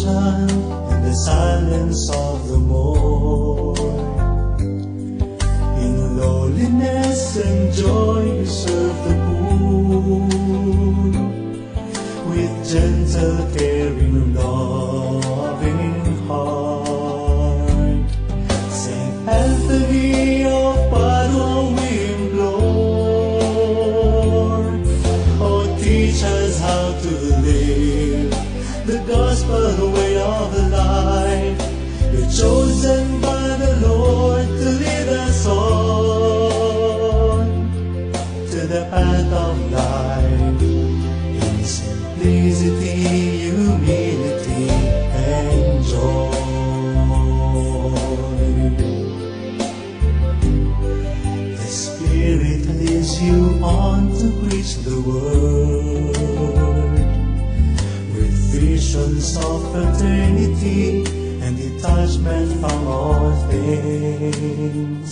devotion in the silence of the morn. In lowliness and joy you serve the poor, with gentle, caring, loving heart. Saint Anthony of Padua we implore, oh, teach us how to live the gospel, the way of life. You're chosen by the Lord to lead us on to the path of life, in simplicity, humility, and joy. The Spirit leads you on to preach the word, visions of eternity and detachment from all things.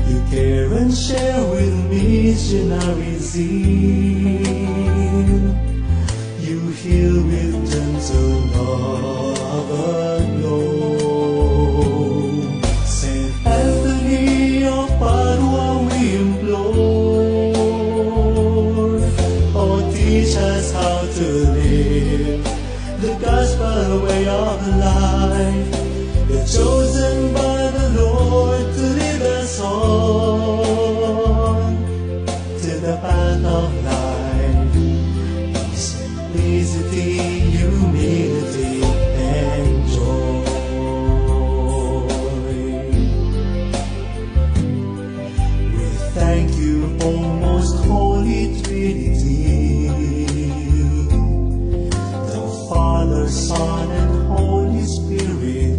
You care and share with missionary zeal. You heal with gentle love aglow. Saint Anthony of Padua we implore, oh, teach us how to live the gospel way of life. You're chosen by the Lord to lead us on to the path of life, in simplicity, humility, and joy. We thank you, O most holy Trinity, Father, Son, and Holy Spirit,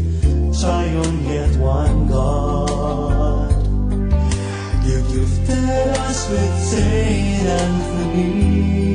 triune yet one God. You gifted us with Saint Anthony,